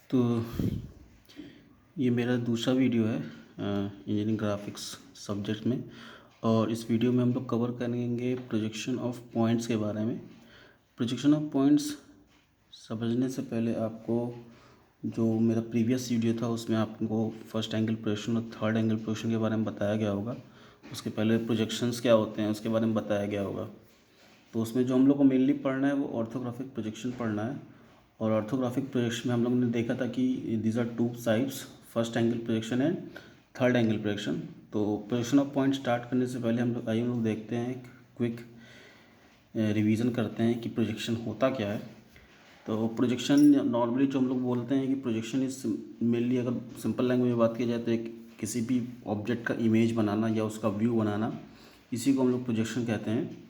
तो ये मेरा दूसरा वीडियो है इंजीनियरिंग ग्राफिक्स सब्जेक्ट में। और इस वीडियो में हम लोग कवर करेंगे प्रोजेक्शन ऑफ पॉइंट्स के बारे में। प्रोजेक्शन ऑफ पॉइंट्स समझने से पहले आपको जो मेरा प्रीवियस वीडियो था उसमें आपको फर्स्ट एंगल प्रोजेक्शन और थर्ड एंगल प्रोजेक्शन के बारे में बताया गया होगा। उसके पहले प्रोजेक्शंस क्या होते हैं उसके बारे में बताया गया होगा। तो उसमें जो हम लोग को मेनली पढ़ना है वो ऑर्थोग्राफिक प्रोजेक्शन पढ़ना है। और ऑर्थोग्राफिक प्रोजेक्शन में हम लोगों ने देखा था कि these are two types, first angle projection and third angle projection. तो प्रोजेक्शन ऑफ पॉइंट स्टार्ट करने से पहले हम लोग देखते हैं, एक क्विक रिवीजन करते हैं कि प्रोजेक्शन होता क्या है। तो प्रोजेक्शन नॉर्मली जो हम लोग बोलते हैं कि प्रोजेक्शन इज मेनली, अगर सिंपल लैंग्वेज में बात की जाए तो एक किसी भी ऑब्जेक्ट का इमेज बनाना या उसका व्यू बनाना, इसी को हम लोग प्रोजेक्शन कहते हैं।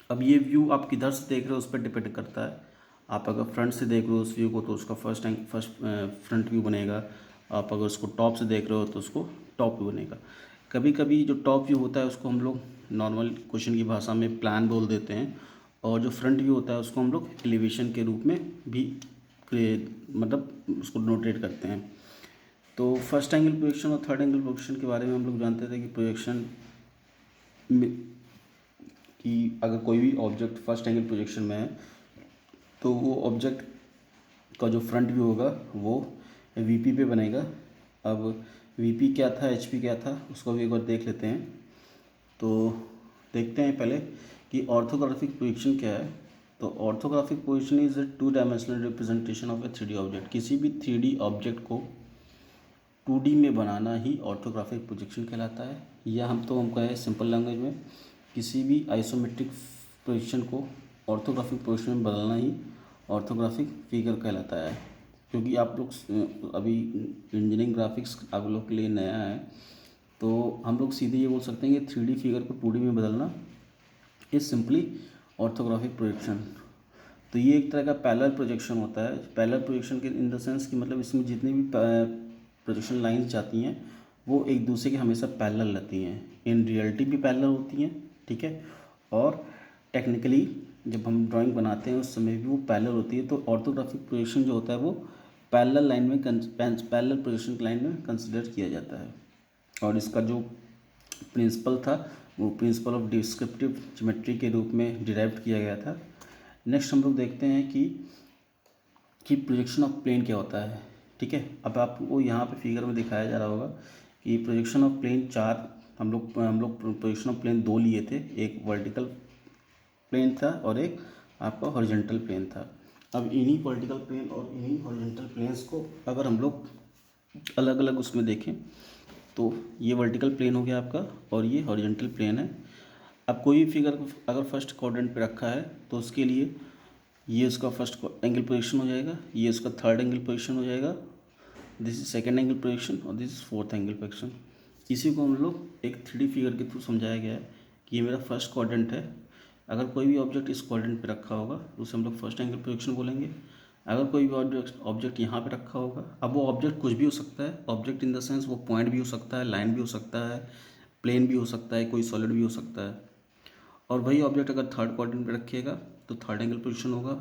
अब ये व्यू आप किधर से देख रहे हो उस पर डिपेंड करता है। आप अगर फ्रंट से देख रहे हो उस व्यू को तो उसका फर्स्ट फ्रंट व्यू बनेगा। आप अगर उसको टॉप से देख रहे हो तो उसको टॉप व्यू बनेगा। कभी कभी जो टॉप व्यू होता है उसको हम लोग नॉर्मल क्वेश्चन की भाषा में प्लान बोल देते हैं, और जो फ्रंट व्यू होता है उसको हम लोग एलिवेशन के रूप में भी मतलब उसको नोटेट करते हैं। तो फर्स्ट एंगल प्रोजेक्शन और थर्ड एंगल प्रोजेक्शन के बारे में हम लोग जानते थे कि प्रोजेक्शन कि अगर कोई भी ऑब्जेक्ट फर्स्ट एंगल प्रोजेक्शन में है तो वो ऑब्जेक्ट का जो फ्रंट व्यू होगा वो वीपी पे बनेगा। अब वीपी क्या था, एचपी क्या था, उसको भी एक बार देख लेते हैं। तो देखते हैं पहले कि ऑर्थोग्राफिक प्रोजेक्शन क्या है। तो orthographic projection is a two dimensional representation of A 3D object. किसी भी 3D ऑब्जेक्ट को 2D में बनाना ही ऑर्थोग्राफिक प्रोजेक्शन कहलाता है। या हम कहें सिंपल लैंग्वेज में, किसी भी आइसोमेट्रिक प्रोजेक्शन को ऑर्थोग्राफिक प्रोजेक्शन में बदलना ही ऑर्थोग्राफिक फिगर कहलाता है। क्योंकि आप लोग अभी इंजीनियरिंग ग्राफिक्स आप लोग के लिए नया है, तो हम लोग सीधे ये बोल सकते हैं कि 3D फिगर को 2D में बदलना इज सिंपली ऑर्थोग्राफिक प्रोजेक्शन। तो ये एक तरह का पैरेलल प्रोजेक्शन होता है। पैरेलल प्रोजेक्शन के इन द सेंस कि मतलब इसमें जितनी भी प्रोजेक्शन लाइंस जाती हैं वो एक दूसरे के हमेशा पैरेलल रहती हैं। इन रियलिटी भी पैरेलल होती हैं, ठीक है। और टेक्निकली जब हम ड्राइंग बनाते हैं उस समय भी वो पैरेलल होती है। तो ऑर्थोग्राफिक प्रोजेक्शन जो होता है वो पैरेलल लाइन में पैरेलल प्रोजेक्शन लाइन में कंसिडर किया जाता है। और इसका जो प्रिंसिपल था वो प्रिंसिपल ऑफ डिस्क्रिप्टिव ज्योमेट्री के रूप में डिराइव किया गया था। नेक्स्ट हम लोग देखते हैं कि प्रोजेक्शन ऑफ प्लेन क्या होता है, ठीक है। अब आपको यहाँ पे फिगर में दिखाया जा रहा होगा कि प्रोजेक्शन ऑफ प्लेन चार, हम लोग प्रोजेक्शन ऑफ प्लेन दो लिए थे। एक वर्टिकल प्लेन था और एक आपका हॉरिजॉन्टल प्लेन था। अब इन्हीं वर्टिकल प्लेन और इन्हीं हॉरिजॉन्टल प्लेन्स को अगर हम लोग अलग अलग उसमें देखें तो ये वर्टिकल प्लेन हो गया आपका और ये हॉरिजॉन्टल प्लेन है। अब कोई भी फिगर अगर फर्स्ट क्वाड्रेंट पे रखा है तो उसके लिए ये उसका फर्स्ट एंगल पोजीशन हो जाएगा, ये उसका थर्ड एंगल पोजीशन हो जाएगा, this is second angle position और this is fourth angle position. इसी को हम लोग एक 3D फिगर के थ्रू समझाया गया है कि ये मेरा फर्स्ट क्वाड्रेंट है। अगर कोई भी ऑब्जेक्ट इस क्वाड्रेंट पे रखा होगा तो उसे हम लोग फर्स्ट एंगल प्रोजेक्शन बोलेंगे। अगर कोई भी ऑब्जेक्ट यहाँ पे रखा होगा, अब वो ऑब्जेक्ट कुछ भी हो सकता है। ऑब्जेक्ट इन द सेंस वो पॉइंट भी हो सकता है, लाइन भी हो सकता है, प्लेन भी हो सकता है, कोई सॉलिड भी हो सकता है। और वही ऑब्जेक्ट अगर थर्ड क्वाड्रेंट पे रखिएगा तो थर्ड एंगल पोजीशन होगा।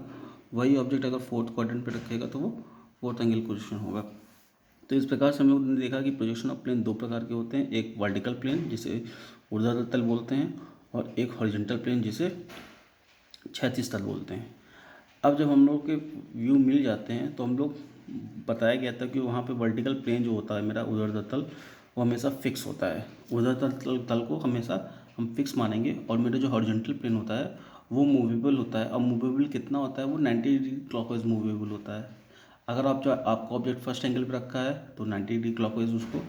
वही ऑब्जेक्ट अगर फोर्थ क्वाड्रेंट पे रखेगा तो वो फोर्थ एंगल पोजीशन होगा। तो इस प्रकार से हम लोग ने देखा कि प्रोजेक्शन ऑफ प्लेन दो प्रकार के होते हैं, एक वर्टिकल प्लेन जिसे ऊर्ध्वाधर तल बोलते हैं और एक हॉरिजॉन्टल प्लेन जिसे क्षैतिज तल बोलते हैं। अब जब हम लोग के व्यू मिल जाते हैं तो हम लोग बताया गया था कि वहाँ पे वर्टिकल प्लेन जो होता है मेरा ऊर्ध्वाधर तल वो हमेशा फिक्स होता है। ऊर्ध्वाधर तल को हमेशा हम फिक्स मानेंगे और मेरा जो हॉरिजॉन्टल प्लेन होता है वो मूवेबल होता है। अब मूवेबल कितना होता है, वो 90 डिग्री क्लॉकवाइज मूवेबल होता है। अगर आपका ऑब्जेक्ट फर्स्ट एंगल पे रखा है तो 90 डिग्री क्लॉकवाइज उसको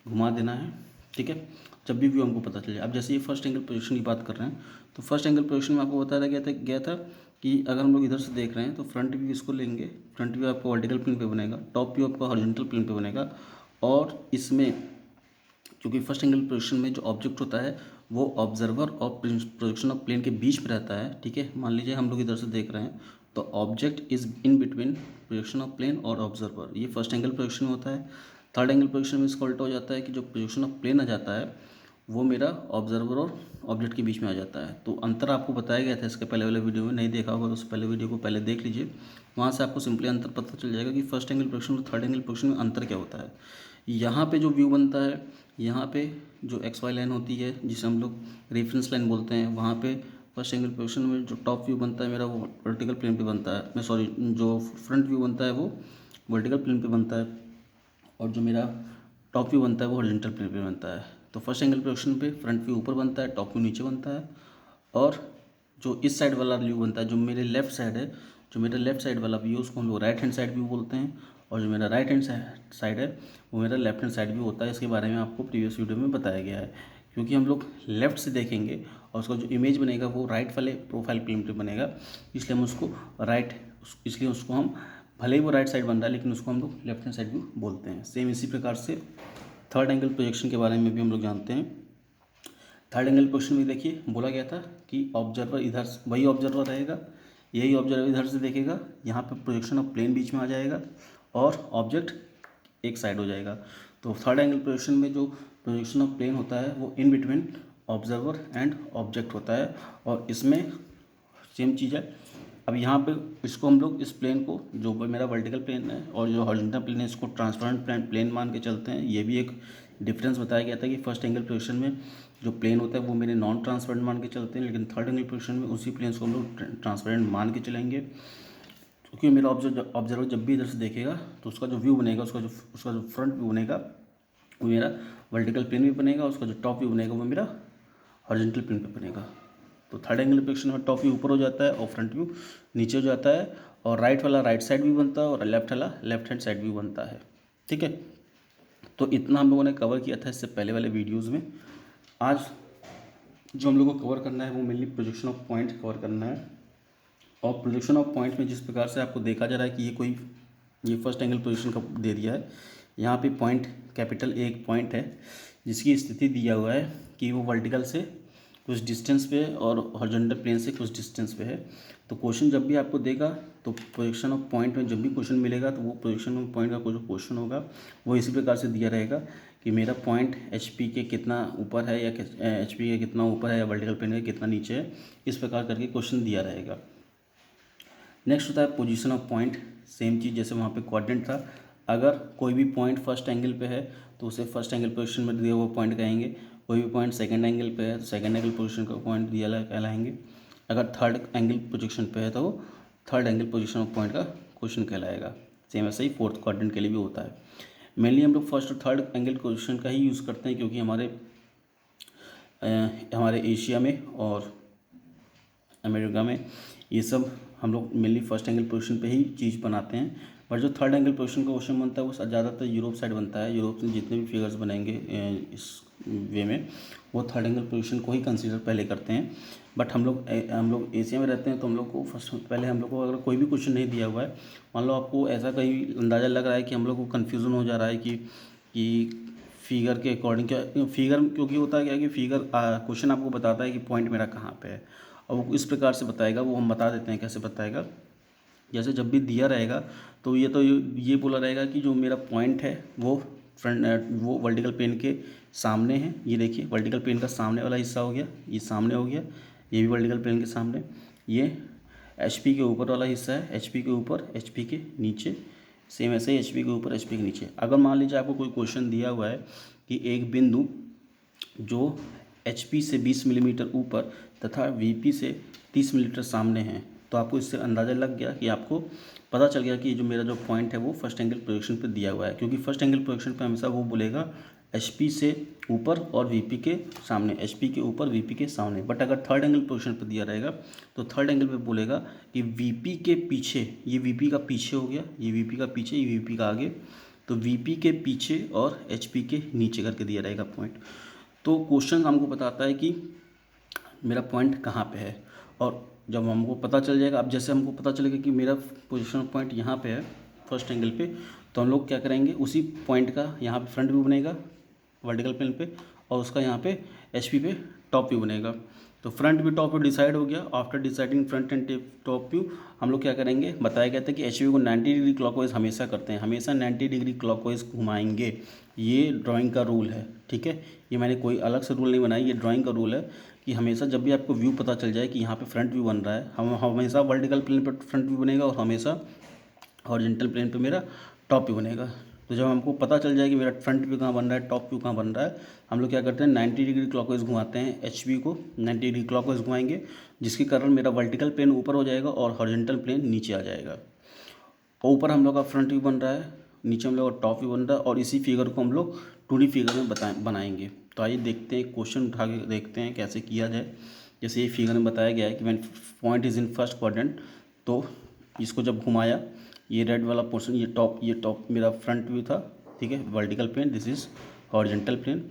घुमा देना है, ठीक है, जब भी व्यू हमको पता चले। अब जैसे ये फर्स्ट एंगल पोजीशन की बात कर रहे हैं तो फर्स्ट एंगल पोजीशन में आपको बताया गया था कि अगर हम लोग इधर से देख रहे हैं तो फ्रंट व्यू इसको लेंगे, फ्रंट व्यू आपका वर्टिकल प्लेन पे बनेगा, टॉप व्यू आपका हॉरिजॉन्टल प्लेन पे बनेगा। और इसमें क्योंकि फर्स्ट एंगल पोजीशन में जो ऑब्जेक्ट होता है वो ऑब्जर्वर और प्रोजेक्शन ऑफ प्लेन के बीच में रहता है, ठीक है। मान लीजिए हम लोग इधर से देख रहे हैं तो object is in between projection of plane और ऑब्जर्वर, ये फर्स्ट एंगल प्रोजेक्शन में होता है। थर्ड एंगल प्रोजेक्शन में इसका उल्टा हो जाता है कि जो प्रोजेक्शन ऑफ प्लेन आ जाता है वो मेरा ऑब्जर्वर और ऑब्जेक्ट के बीच में आ जाता है। तो अंतर आपको बताया गया था इसके पहले वाले वीडियो में, नहीं देखा होगा तो उस पहले वीडियो को पहले देख लीजिए, वहाँ से आपको सिंपली अंतर पता चल जाएगा कि फर्स्ट एंगल प्रोजेक्शन और थर्ड एंगल प्रोजेक्शन में अंतर क्या होता है। यहाँ पे जो व्यू बनता है, यहाँ पे जो एक्स वाई लाइन होती है जिसे हम लोग रेफरेंस लाइन बोलते हैं, वहाँ पे फर्स्ट एंगल प्रोजेक्शन में जो टॉप व्यू बनता है मेरा वो वर्टिकल प्लेन पे बनता है, मैं सॉरी जो फ्रंट व्यू बनता है वो वर्टिकल प्लेन पे बनता है, और जो मेरा टॉप व्यू बनता है वो हॉरिजॉन्टल प्लेन पे बनता है। तो फर्स्ट एंगल प्रोजेक्शन पे फ्रंट व्यू ऊपर बनता है, टॉप व्यू नीचे बनता है, और जो इस साइड वाला व्यू बनता है, जो मेरे लेफ्ट साइड है, जो मेरा लेफ्ट साइड वाला व्यू उसको हम लोग राइट हैंड साइड व्यू बोलते हैं, और जो मेरा राइट हैंड साइड है वो मेरा लेफ्ट हैंड साइड व्यू होता है। इसके बारे में आपको प्रीवियस वीडियो में बताया गया है। क्योंकि हम लोग लेफ्ट से देखेंगे और उसका जो इमेज बनेगा वो राइट वाले प्रोफाइल प्लेन पे बनेगा, इसलिए हम उसको इसलिए उसको हम, भले ही वो राइट साइड बन रहा है लेकिन उसको हम लोग लेफ्ट हैंड साइड व्यू बोलते हैं। सेम इसी प्रकार से थर्ड एंगल प्रोजेक्शन के बारे में भी हम लोग जानते हैं। थर्ड एंगल प्रोजेक्शन में देखिए बोला गया था कि ऑब्जर्वर इधर, वही ऑब्जर्वर रहेगा, यही ऑब्जर्वर इधर से देखेगा, यहाँ पे प्रोजेक्शन ऑफ प्लेन बीच में आ जाएगा और ऑब्जेक्ट एक साइड हो जाएगा। तो थर्ड एंगल प्रोजेक्शन में जो प्रोजेक्शन ऑफ प्लेन होता है वो in between observer and object होता है, और इसमें सेम चीज़ है। अब यहाँ पे इसको हम लोग, इस प्लेन को, जो मेरा वर्टिकल प्लेन है और जो हॉरिजॉन्टल प्लेन है, इसको ट्रांसपेरेंट प्लेन मान के चलते हैं। ये भी एक डिफरेंस बताया गया था कि फर्स्ट एंगल प्रोजेक्शन में जो प्लेन होता है वो मेरे नॉन ट्रांसपेरेंट मान के चलते हैं, लेकिन थर्ड एंगल प्रोजेक्शन में उसी प्लेन को हम लोग ट्रांसपेरेंट मान के चलेंगे। क्योंकि मेरा ऑब्जर्वर जब भी इधर से देखेगा तो उसका जो व्यू बनेगा, उसका जो फ्रंट व्यू बनेगा वो मेरा वर्टिकल प्लेन भी बनेगा, उसका जो टॉप व्यू बनेगा वो मेरा हॉरिजॉन्टल प्लेन पे बनेगा। तो थर्ड एंगल प्रोजेक्शन में टॉप व्यू ऊपर हो जाता है और फ्रंट व्यू नीचे हो जाता है, और राइट वाला राइट साइड व्यू बनता है और लेफ्ट वाला लेफ्ट हैंड साइड व्यू बनता है। ठीक है, तो इतना हम लोगों ने कवर किया था इससे पहले वाले वीडियोज़ में। आज जो हम लोग को कवर करना है वो mainly projection of point cover करना है। और प्रोजेक्शन ऑफ पॉइंट में जिस प्रकार से आपको देखा जा रहा है कि ये फर्स्ट एंगल पोजीशन का दे दिया है, यहाँ पे पॉइंट कैपिटल A एक पॉइंट है जिसकी स्थिति दिया हुआ है कि वो वर्टिकल से कुछ डिस्टेंस पे है और हॉरिजॉन्टल प्लेन से कुछ डिस्टेंस पे है। तो क्वेश्चन जब भी आपको देगा तो प्रोजेक्शन ऑफ पॉइंट में जब भी क्वेश्चन मिलेगा तो वो प्रोजेक्शन ऑफ पॉइंट का कोई जो क्वेश्चन होगा वो इसी प्रकार से दिया रहेगा कि मेरा पॉइंट HP के कितना ऊपर है, या HP के कितना ऊपर है, या वर्टिकल प्लेन के कितना नीचे है, इस प्रकार करके क्वेश्चन दिया रहेगा। नेक्स्ट होता है पोजीशन ऑफ पॉइंट। सेम चीज़ जैसे वहाँ पे कोऑर्डिनेट था, अगर कोई भी पॉइंट फर्स्ट एंगल पे है तो उसे फर्स्ट एंगल पोजीशन में दिया हुआ पॉइंट कहेंगे, कोई भी पॉइंट सेकंड एंगल पे है तो सेकंड एंगल पोजीशन का पॉइंट दिया कहलाएंगे, अगर थर्ड एंगल पोजीशन पे है तो वो third angle position of point का क्वेश्चन कहलाएगा। सेम ऐसे ही फोर्थ कोऑर्डिनेट के लिए भी होता है। मेनली हम लोग फर्स्ट और थर्ड एंगल पोजीशन का ही यूज़ करते हैं क्योंकि हमारे एशिया में और अमेरिका में ये सब हम लोग मेनली फर्स्ट एंगल पोजीशन पे ही चीज़ बनाते हैं। पर जो थर्ड एंगल पोजीशन का क्वेश्चन बनता है वो ज़्यादातर यूरोप साइड बनता है। यूरोप में जितने भी फिगर्स बनेंगे इस वे में वो थर्ड एंगल पोजीशन को ही कंसीडर पहले करते हैं। बट हम लोग एशिया में रहते हैं तो हम लोग को पहले हम लोग को अगर कोई भी क्वेश्चन नहीं दिया हुआ है, मान लो आपको ऐसा कहीं अंदाज़ा लग रहा है कि हम लोग को कन्फ्यूज़न हो जा रहा है कि फिगर के अकॉर्डिंग, क्या फिगर, क्योंकि होता है क्या कि फिगर क्वेश्चन आपको बताता है कि पॉइंट मेरा कहाँ पे है और वो इस प्रकार से बताएगा। वो हम बता देते हैं कैसे बताएगा। जैसे जब भी दिया रहेगा तो ये बोला रहेगा कि जो मेरा पॉइंट है वो वर्टिकल प्लेन के सामने है। ये देखिए वर्टिकल प्लेन का सामने वाला हिस्सा हो गया, ये सामने हो गया, ये भी वर्टिकल प्लेन के सामने। ये HP के ऊपर वाला हिस्सा है, HP के ऊपर, HP के नीचे। सेम ऐसे ही HP के ऊपर, HP के नीचे। अगर मान लीजिए आपको कोई क्वेश्चन दिया हुआ है कि एक बिंदु जो HP से 20 मिलीमीटर ऊपर तथा VP से 30 मिलीमीटर सामने है, तो आपको इससे अंदाज़ा लग गया कि आपको पता चल गया कि जो मेरा जो पॉइंट है वो फर्स्ट एंगल प्रोजेक्शन पे दिया हुआ है। क्योंकि फर्स्ट एंगल प्रोजेक्शन पे हमेशा वो बोलेगा HP से ऊपर और VP के सामने, HP के ऊपर VP के सामने। बट अगर थर्ड एंगल प्रोजेक्शन पे दिया रहेगा तो थर्ड एंगल पे बोलेगा कि VP के पीछे, ये VP का पीछे हो गया, ये VP का पीछे, ये VP का आगे, तो VP के पीछे और HP के नीचे करके दिया रहेगा पॉइंट। तो क्वेश्चन हमको बताता है कि मेरा पॉइंट कहाँ पे है। और जब हमको पता चल जाएगा, अब जैसे हमको पता चलेगा कि मेरा पोजीशन ऑफ पॉइंट यहाँ पे है फर्स्ट एंगल पे, तो हम लोग क्या करेंगे, उसी पॉइंट का यहाँ पे फ्रंट व्यू बनेगा वर्टिकल प्लेन पे और उसका यहाँ पे HP पे टॉप व्यू बनेगा। तो front view top view decide हो गया। After deciding front end top view हम लोग क्या करेंगे, बताया गया था कि एच को 90 डिग्री क्लॉकवाइज हमेशा करते हैं, हमेशा 90 डिग्री क्लॉकवाइज घुमाएंगे। ये ड्राइंग का रूल है, ठीक है। ये मैंने कोई अलग से रूल नहीं बनाया, ये ड्राइंग का रूल है कि हमेशा जब भी आपको व्यू पता चल जाए कि यहाँ पे फ्रंट व्यू बन रहा है, हम हमेशा वर्टिकल प्लेन पर फ्रंट व्यू बनेगा और हमेशा हॉरिजॉन्टल प्लेन पे मेरा टॉप व्यू बनेगा। तो जब हमको पता चल जाए कि मेरा फ्रंट व्यू कहाँ बन रहा है, टॉप व्यू कहाँ बन रहा है, हम लोग क्या करते हैं 90 डिग्री क्लॉकवाइज घुमाते हैं। एच को 90 डिग्री क्लॉकवाइज घुमाएंगे, जिसके कारण मेरा वर्टिकल प्लेन ऊपर हो जाएगा और हॉरिजॉन्टल प्लेन नीचे आ जाएगा। ऊपर हम लोग का फ्रंट व्यू बन रहा है, नीचे हम लोग का टॉप व्यू बन रहा है, और इसी फिगर को हम लोग 2D फिगर में बनाएंगे। तो आइए देखते हैं, क्वेश्चन उठा के देखते हैं कैसे किया जाए। जैसे ये फिगर में बताया गया है कि when point is in first quadrant, तो इसको जब घुमाया, ये रेड वाला पोर्शन, ये टॉप मेरा फ्रंट व्यू था, ठीक है, vertical plane, this is horizontal plane.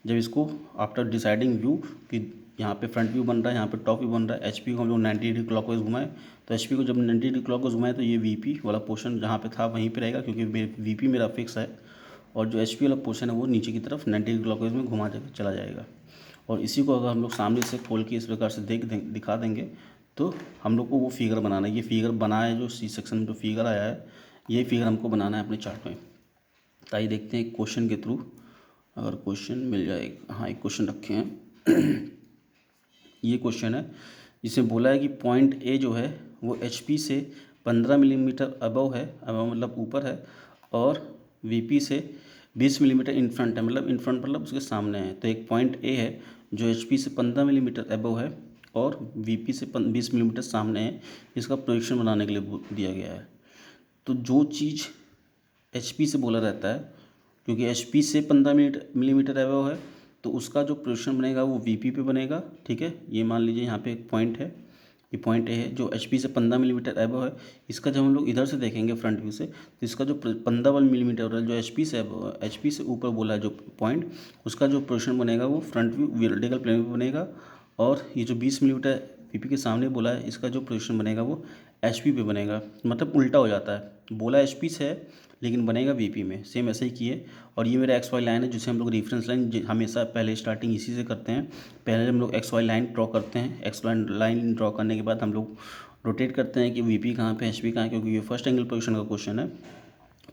जब इसको आफ्टर डिसाइडिंग व्यू कि यहाँ पे फ्रंट व्यू बन रहा है, यहाँ पे टॉप व्यू बन रहा है, एच को हम लोग 90 डिग्री क्लॉकवाइज घुमाए, तो एच को जब 90 डिग्री क्लॉकवाइज घुमाए तो ये वी वाला पोर्शन जहाँ पे था वहीं पे रहेगा, क्योंकि वी मेरा फिक्स है, और जो एच वाला पोर्शन है वो नीचे की तरफ 90 डिग्री क्लॉकवाइज में घुमा चला जाएगा। और इसी को अगर हम लोग सामने से खोल के इस प्रकार से दिखा देंगे तो हम लोग को वो फिगर बनाना है। ये फिगर बना है, जो सी सेक्शन में जो फिगर आया है, ये फिगर हमको बनाना है अपने चार्ट में। तो आइए देखते हैं क्वेश्चन के थ्रू, अगर क्वेश्चन मिल जाएगा। हाँ, एक क्वेश्चन रखे हैं। ये क्वेश्चन है जिसमें बोला है कि पॉइंट ए जो है वो एच से 15 मिलीमीटर अबव है, अबव मतलब ऊपर है, और वी से 20 मिलीमीटर इन फ्रंट है, मतलब इन फ्रंट मतलब उसके सामने है। तो एक पॉइंट ए है जो एच से 15 मिलीमीटर अबव है और वी से 20 मिलीमीटर सामने है, इसका प्रोजेक्शन बनाने के लिए दिया गया है। तो जो चीज़ एच से बोला रहता है, क्योंकि एच से 15 मिलीमीटर अबव है, तो उसका जो प्रोजेक्शन बनेगा वो वी पे बनेगा, ठीक है। ये मान लीजिए यहाँ पे एक पॉइंट है, ये पॉइंट ए है जो एच से 15 मिलीमीटर अबव है। इसका जब हम लोग इधर से देखेंगे फ्रंट व्यू से, तो इसका जो 15 मिलीमीटर है जो एच से ऊपर बोला है जो पॉइंट, उसका जो प्रोजेक्शन बनेगा वो फ्रंट व्यू वर्टिकल प्लेन पे बनेगा। और ये जो 20 मिलीमीटर वी के सामने बोला है, इसका जो प्रोजेक्शन बनेगा वो एच पे बनेगा, मतलब उल्टा हो जाता है। बोला एच से है लेकिन बनेगा वी में, सेम ऐसे ही किए। और ये मेरा एक्स वाई लाइन है जिसे हम लोग रेफरेंस लाइन हमेशा पहले स्टार्टिंग इसी से करते हैं। पहले हम लोग एक्स वाई लाइन ड्रॉ करते हैं, एक्स वाई लाइन ड्रॉ करने के बाद हम लोग रोटेट करते हैं कि वी कहाँ पे, एच कहाँ है, क्योंकि ये फर्स्ट एंगल पोजीशन का क्वेश्चन है।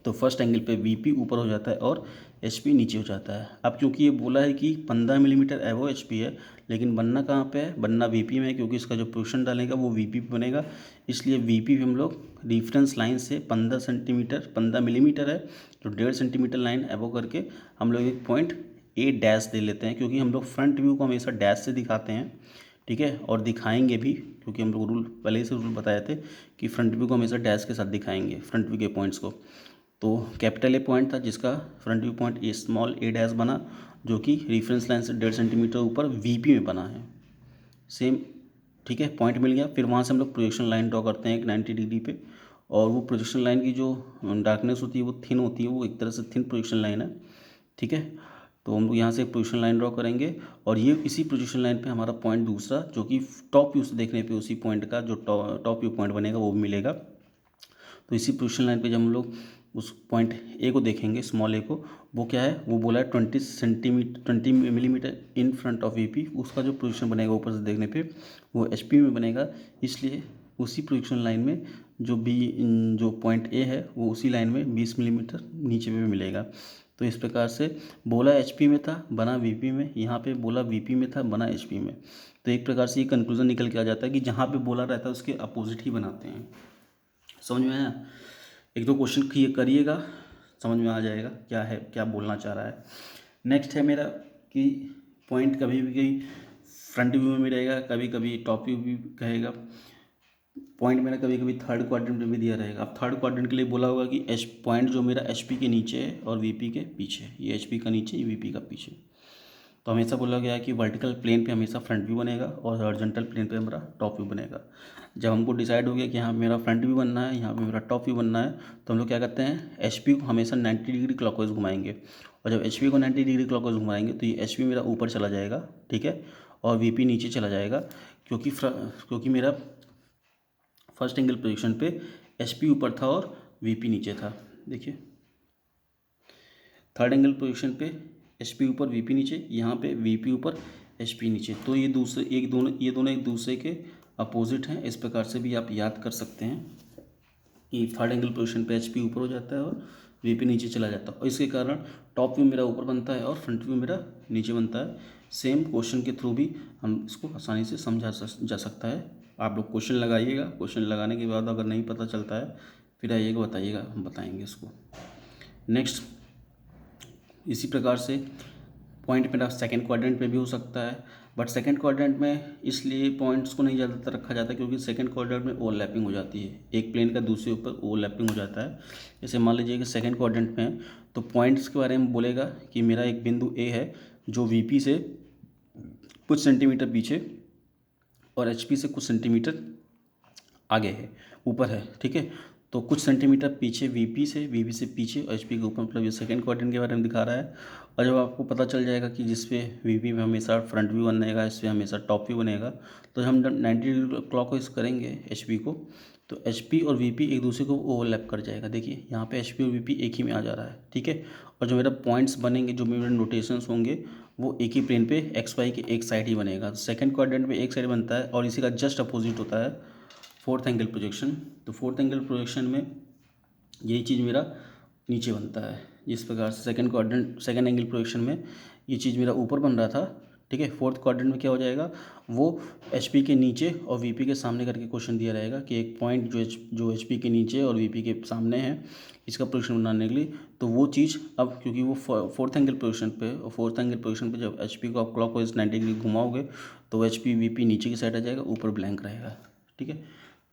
तो फर्स्ट एंगल पे वी ऊपर हो जाता है और एच नीचे हो जाता है। अब क्योंकि ये बोला है कि 15 मिलीमीटर एवो एच है, लेकिन बनना कहाँ पे है, बनना वी में है, क्योंकि इसका जो पोजीशन डालेगा वो वी पे बनेगा। इसलिए वी पे हम लोग रेफरेंस लाइन से 15 मिलीमीटर है, तो 1.5 सेंटीमीटर लाइन एवो करके हम लोग एक पॉइंट ए डैश दे लेते हैं, क्योंकि हम लोग फ्रंट व्यू को हमेशा डैश से दिखाते हैं, ठीक है। और दिखाएंगे भी, क्योंकि हम लोग रूल पहले ही से रूल बताए थे कि फ्रंट व्यू को हमेशा डैश के साथ दिखाएंगे, फ्रंट व्यू के पॉइंट्स को। तो कैपिटल ए पॉइंट था जिसका front view point A small A dash बना, जो कि रेफरेंस लाइन से 1.5 सेंटीमीटर ऊपर वीपी में बना है, सेम, ठीक है। पॉइंट मिल गया। फिर वहाँ से हम लोग प्रोजेक्शन लाइन ड्रॉ करते हैं एक 90 डिग्री पे, और वो प्रोजेक्शन लाइन की जो डार्कनेस होती है वो थिन होती है, वो एक तरह से थिन प्रोजेक्शन लाइन है, ठीक है। तो हम लोग यहाँ से एक प्रोजेक्शन लाइन ड्रॉ करेंगे, और ये इसी प्रोजेक्शन लाइन पे हमारा पॉइंट दूसरा, जो कि टॉप व्यू से देखने पे उसी पॉइंट का जो टॉप व्यू पॉइंट बनेगा वो मिलेगा। तो इसी पोजीशन लाइन पे जब हम लोग उस पॉइंट ए को देखेंगे, स्मॉल ए को, वो क्या है, वो बोला है 20 millimetre in front of V उसका जो पोजीशन बनेगा ऊपर से देखने पे वो एच में बनेगा। इसलिए उसी पोजीशन लाइन में जो पॉइंट ए है वो उसी लाइन में 20 मिलीमीटर नीचे पे मिलेगा। तो इस प्रकार से बोला एच में था, बना वी में, यहाँ पे बोला वी में था, बना एच में। तो एक प्रकार से ये कंक्लूजन निकल के आ जाता है कि जहाँ पे बोला रहता है उसके अपोजिट ही बनाते हैं। समझ में आया? एक दो क्वेश्चन करिएगा, समझ में आ जाएगा क्या है, क्या बोलना चाह रहा है। नेक्स्ट है मेरा कि पॉइंट कभी भी फ्रंट व्यू में रहेगा, कभी कभी टॉप व्यू भी कहेगा। पॉइंट मेरा कभी कभी थर्ड क्वाड्रेंट में भी दिया रहेगा। अब थर्ड क्वाड्रेंट के लिए बोला होगा कि एच पॉइंट जो मेरा एच के नीचे है और वी के पीछे, ये एच का नीचे, ये वी का पीछे। तो हमेशा बोला गया है कि वर्टिकल प्लेन पे हमेशा फ्रंट व्यू बनेगा और हॉरिजॉन्टल प्लेन पे हमारा टॉप व्यू बनेगा। जब हमको डिसाइड हो गया कि यहाँ मेरा फ्रंट व्यू बनना है, यहाँ पे मेरा टॉप व्यू बनना है, तो हम लोग क्या करते हैं, एच को हमेशा 90 डिग्री क्लॉकवाइज घुमाएंगे। और जब एच को 90 डिग्री क्लॉकवाइज घुमाएंगे तो ये एच मेरा ऊपर चला जाएगा, ठीक है, और वी नीचे चला जाएगा, क्योंकि मेरा फर्स्ट एंगल पोजिशन पे एच ऊपर था और वी नीचे था। देखिए थर्ड एंगल पोजिशन पे एच ऊपर वी नीचे, यहाँ पे वी ऊपर HP नीचे। तो ये दोनों एक दूसरे के अपोजिट हैं। इस प्रकार से भी आप याद कर सकते हैं कि थर्ड एंगल पोजीशन पे HP ऊपर हो जाता है और VP नीचे चला जाता है, और इसके कारण टॉप व्यू मेरा ऊपर बनता है और फ्रंट व्यू मेरा नीचे बनता है। सेम क्वेश्चन के थ्रू भी हम इसको आसानी से समझा जा सकता है। आप लोग क्वेश्चन लगाइएगा, क्वेश्चन लगाने के बाद अगर नहीं पता चलता है फिर आइएगा बताइएगा, हम बताएंगे इसको। नेक्स्ट इसी प्रकार से पॉइंट मेरा सेकंड क्वाड्रेंट में भी हो सकता है, बट सेकंड क्वाड्रेंट में इसलिए पॉइंट्स को नहीं ज़्यादातर रखा जाता क्योंकि सेकंड क्वाड्रेंट में ओवरलैपिंग हो जाती है, एक प्लेन का दूसरे ऊपर ओवरलैपिंग हो जाता है। जैसे मान लीजिए कि सेकंड क्वाड्रेंट में है तो पॉइंट्स के बारे में बोलेगा कि मेरा एक बिंदु ए है जो VP से कुछ सेंटीमीटर पीछे और HP से कुछ सेंटीमीटर आगे है, ऊपर है, ठीक है। तो कुछ सेंटीमीटर पीछे VP से पीछे और HP के ऊपर, मतलब ये सेकंड क्वाड्रेंट के बारे में दिखा रहा है। और जब आपको पता चल जाएगा कि जिस पे VP में हमेशा फ्रंट व्यू बनेगा, इस पर हमेशा टॉप व्यू बनेगा, तो हम जब 90 डिग्री क्लॉकवाइज करेंगे HP को तो HP और VP एक दूसरे को ओवरलैप कर जाएगा। देखिए यहाँ पे HP और VP एक ही में आ जा रहा है, ठीक है। और जो मेरा पॉइंट्स बनेंगे, जो मेरे नोटेशंस होंगे, वो एक ही प्लेन पे XY के एक साइड ही बनेगा। सेकंड क्वाड्रेंट में एक साइड बनता है और इसी का जस्ट अपोजिट होता है फोर्थ एंगल प्रोजेक्शन। तो फोर्थ एंगल प्रोजेक्शन में यही चीज़ मेरा नीचे बनता है। जिस प्रकार से सेकंड एंगल प्रोजेक्शन में ये चीज़ मेरा ऊपर बन रहा था, ठीक है। फोर्थ क्वाड्रेंट में क्या हो जाएगा, वो HP के नीचे और VP के सामने करके क्वेश्चन दिया रहेगा कि एक पॉइंट जो HP के नीचे और VP के सामने है, इसका प्रोजेक्शन बनाने के लिए। तो वो चीज़ अब क्योंकि वो फोर्थ एंगल प्रोजेक्शन पे, और फोर्थ एंगल प्रोजेक्शन पे जब HP को आप क्लॉकवाइज 90 डिग्री घुमाओगे तो HP VP नीचे की साइड आ जाएगा, ऊपर ब्लैंक रहेगा, ठीक है।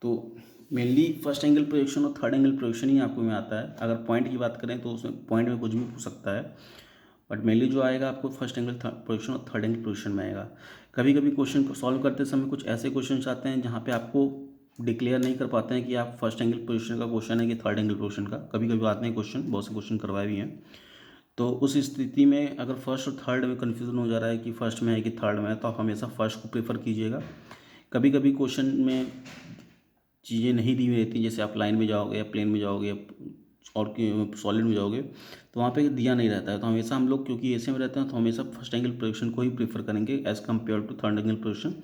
तो मेनली फर्स्ट एंगल प्रोजेक्शन और थर्ड एंगल प्रोजेक्शन ही आपको में आता है। अगर पॉइंट की बात करें तो उसमें पॉइंट में कुछ भी हो सकता है, बट मेनली जो आएगा आपको फर्स्ट एंगल प्रोजेक्शन और थर्ड एंगल प्रोजेक्शन में आएगा। कभी कभी क्वेश्चन को सॉल्व करते समय कुछ ऐसे क्वेश्चन आते हैं जहाँ पे आपको डिक्लेयर नहीं कर पाते हैं कि आप फर्स्ट एंगल पोजीशन का क्वेश्चन है कि थर्ड एंगल पोजीशन का। कभी कभी आते हैं क्वेश्चन, बहुत से क्वेश्चन करवाए भी हैं। तो उस स्थिति में अगर फर्स्ट और थर्ड में कन्फ्यूज़न हो जा रहा है कि फर्स्ट में है कि थर्ड में है, तो आप हमेशा फर्स्ट को प्रेफर कीजिएगा। कभी कभी क्वेश्चन में चीज़ें नहीं दी हुई रहती, जैसे आप लाइन में जाओगे या प्लेन में जाओगे और सॉलिड में जाओगे तो वहाँ पे दिया नहीं रहता है। तो हमेशा हम लोग क्योंकि ऐसे में रहते हैं तो हमेशा फर्स्ट एंगल प्रोजेक्शन को ही प्रेफर करेंगे as compare to third angle projection.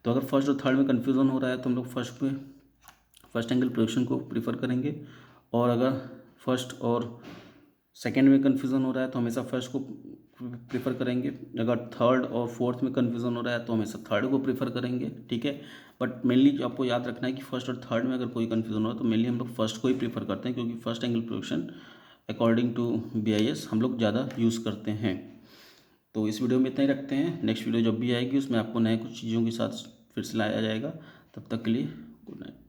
तो अगर फर्स्ट और थर्ड में कन्फ्यूज़न हो रहा है तो हम लोग फर्स्ट एंगल प्रोजेक्शन को प्रेफर करेंगे, और अगर फर्स्ट और सेकेंड में कन्फ्यूज़न हो रहा है तो हमेशा फर्स्ट को प्रेफर करेंगे। अगर थर्ड और फोर्थ में कन्फ्यूज़न हो रहा है तो हमेशा थर्ड को प्रेफर करेंगे, ठीक है। बट मेनली जो आपको याद रखना है कि फर्स्ट और थर्ड में अगर कोई कन्फ्यूज़न हो रहा है तो मेनली हम लोग फर्स्ट को ही प्रेफर करते हैं, क्योंकि first angle projection according to BIS हम लोग ज़्यादा यूज़ करते हैं। तो इस वीडियो में इतना ही रखते हैं। नेक्स्ट वीडियो जब भी आएगी उसमें आपको नए कुछ चीज़ों के साथ फिर से लाया जाएगा। तब तक के लिए गुड नाइट।